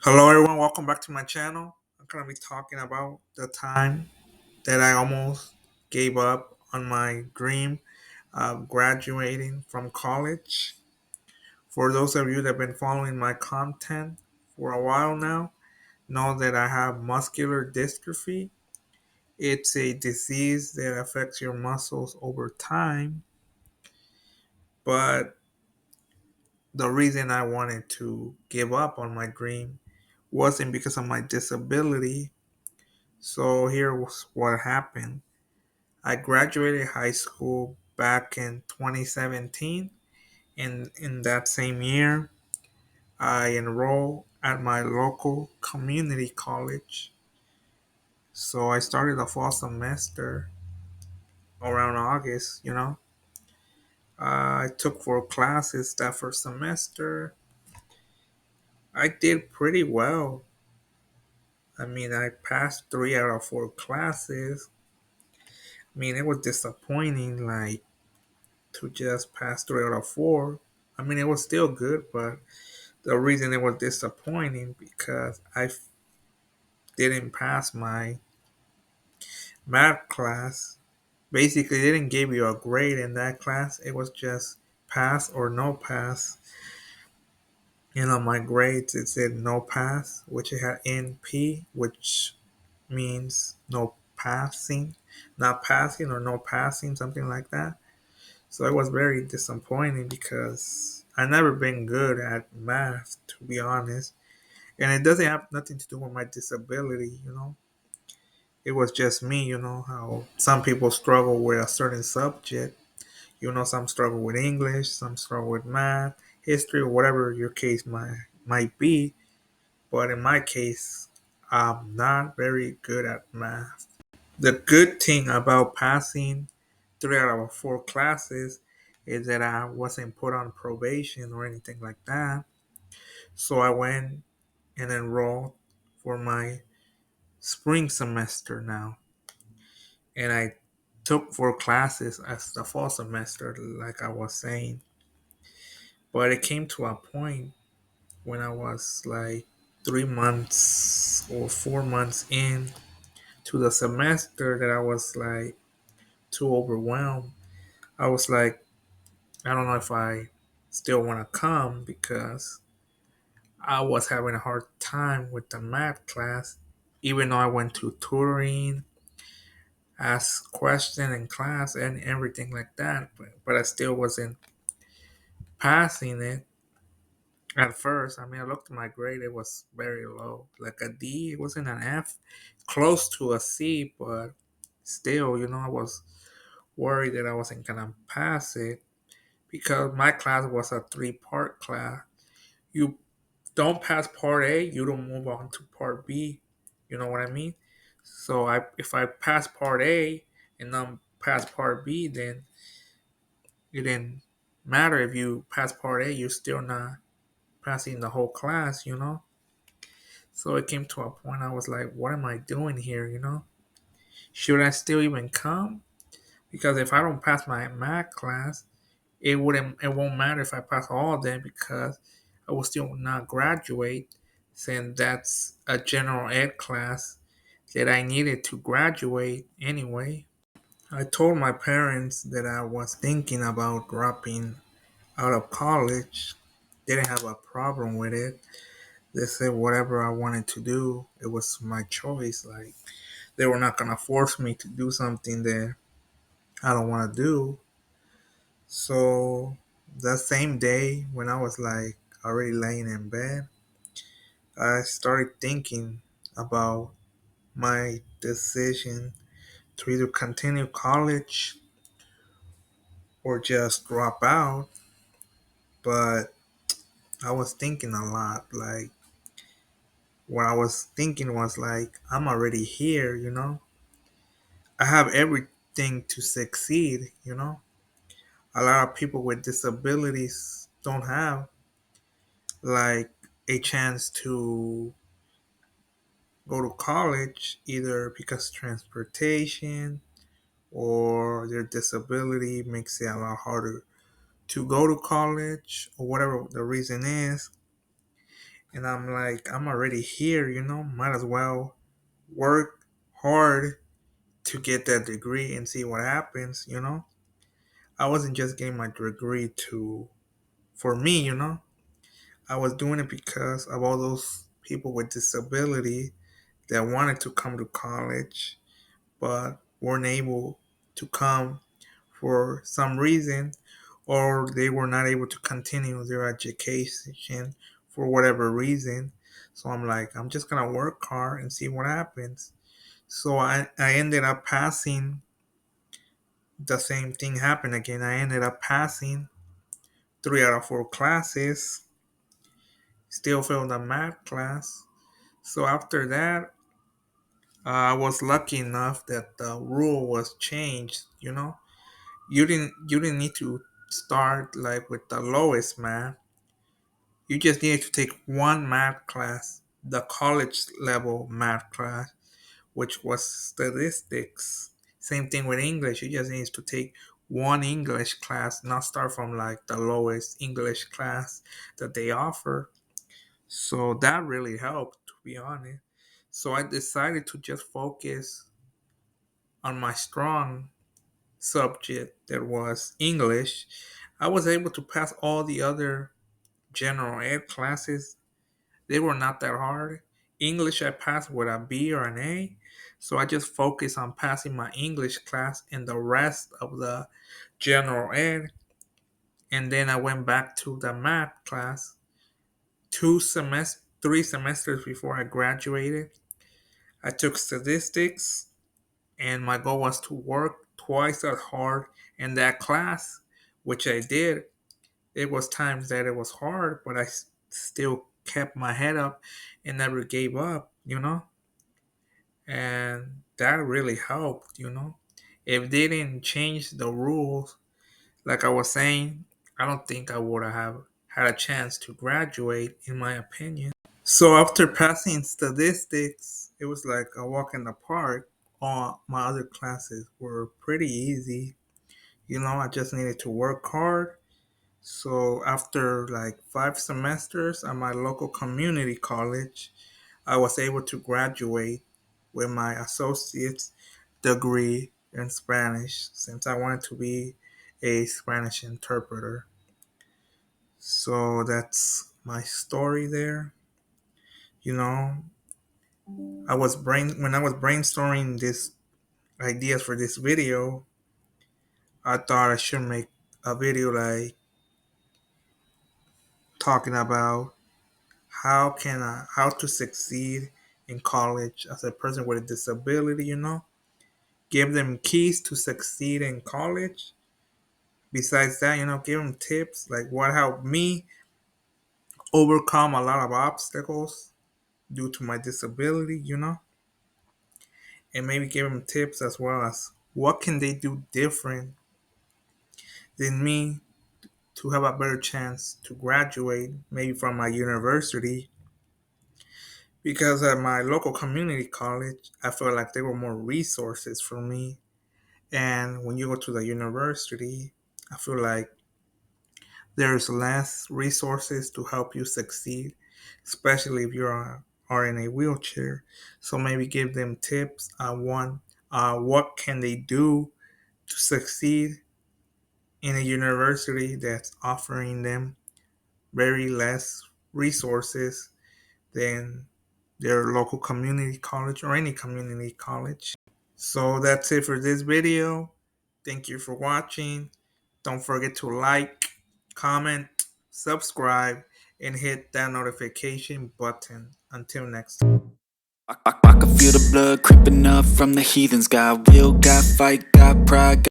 Hello, everyone. Welcome back to my channel. I'm going to be talking about the time that I almost gave up on my dream of graduating from college. For those of you that have been following my content for a while now, know that I have muscular dystrophy. It's a disease that affects your muscles over time, but the reason I wanted to give up on my dream wasn't because of my disability. So here was what happened. I graduated high school back in 2017, and in that same year, I enrolled at my local community college. So I started the fall semester around August. I took 4 classes that first semester. I did pretty well. I mean, I passed 3 out of 4 classes. I mean, it was disappointing, like, to just pass 3 out of 4. I mean, it was still good, but the reason it was disappointing because didn't pass my math class. Basically, they didn't give you a grade in that class. It was just pass or no pass. My grades it said no pass, which it had NP, which means no passing, not passing or no passing, something like that. So it was very disappointing because I never been good at math, to be honest. And it doesn't have nothing to do with my disability. It was just me, how some people struggle with a certain subject. Some struggle with English, some struggle with math, history, or whatever your case might be. But in my case, I'm not very good at math. The good thing about passing 3 out of 4 classes is that I wasn't put on probation or anything like that. So I went and enrolled for my spring semester now. And I took 4 classes as the fall semester, like I was saying. But it came to a point when I was like 3 months or 4 months in to the semester that I was like too overwhelmed. I was like, I don't know if I still want to come because I was having a hard time with the math class, even though I went to tutoring, asked questions in class, and everything like that. But I still wasn't passing it at first. I mean, I looked at my grade; it was very low, like a D. It wasn't an F, close to a C, but still, I was worried that I wasn't gonna pass it because my class was a three-part class. You don't pass part A, you don't move on to part B. You know what I mean? So if I pass part A and then pass part B, then it didn't matter if you pass part A, you're still not passing the whole class. So it came to a point I was like, what am I doing here? Should I still even come? Because if I don't pass my math class, it won't matter if I pass all of them because I will still not graduate since that's a general ed class that I needed to graduate anyway. I told my parents that I was thinking about dropping out of college. They didn't have a problem with it. They said whatever I wanted to do, it was my choice. Like they were not gonna force me to do something that I don't want to do. So that same day when I was like already laying in bed, I started thinking about my decision to either continue college or just drop out. But I was thinking a lot. Like what I was thinking was like, I'm already here. I have everything to succeed. A lot of people with disabilities don't have like a chance to go to college either because transportation or their disability makes it a lot harder to go to college or whatever the reason is. And I'm like, I'm already here, might as well work hard to get that degree and see what happens. I wasn't just getting my degree to for me. I was doing it because of all those people with disability that wanted to come to college but weren't able to come for some reason, or they were not able to continue their education for whatever reason. So I'm like, I'm just gonna work hard and see what happens. So I ended up passing. The same thing happened again. I ended up passing 3 out of 4 classes, still failed a math class. So after that, I was lucky enough that the rule was changed. You didn't need to start like with the lowest math. You just needed to take one math class, the college level math class, which was statistics. Same thing with English. You just need to take one English class, not start from like the lowest English class that they offer. So that really helped, to be honest. So I decided to just focus on my strong subject that was English. I was able to pass all the other general ed classes. They were not that hard. English I passed with a B or an A. So I just focused on passing my English class and the rest of the general ed. And then I went back to the math class 3 semesters before I graduated. I took statistics, and my goal was to work twice as hard in that class, which I did. It was times that it was hard, but I still kept my head up and never gave up. And that really helped. If they didn't change the rules, like I was saying, I don't think I would have had a chance to graduate, in my opinion. So after passing statistics, it was like a walk in the park. All my other classes were pretty easy. I just needed to work hard. So after like 5 semesters at my local community college, I was able to graduate with my associate's degree in Spanish since I wanted to be a Spanish interpreter. So that's my story there. You know, when I was brainstorming these ideas for this video, I thought I should make a video like talking about how to succeed in college as a person with a disability. Give them keys to succeed in college. Besides that, give them tips like what helped me overcome a lot of obstacles due to my disability. And maybe give them tips as well as what can they do different than me to have a better chance to graduate maybe from my university. Because at my local community college, I felt like there were more resources for me. And when you go to the university, I feel like there's less resources to help you succeed, especially if are in a wheelchair. So maybe give them tips on what can they do to succeed in a university that's offering them very less resources than their local community college or any community college. So that's it for this video. Thank you for watching. Don't forget to like, comment, subscribe, and hit that notification button. Until next time. I can feel the blood creeping up from the heathens. Got will, got fight, got pride.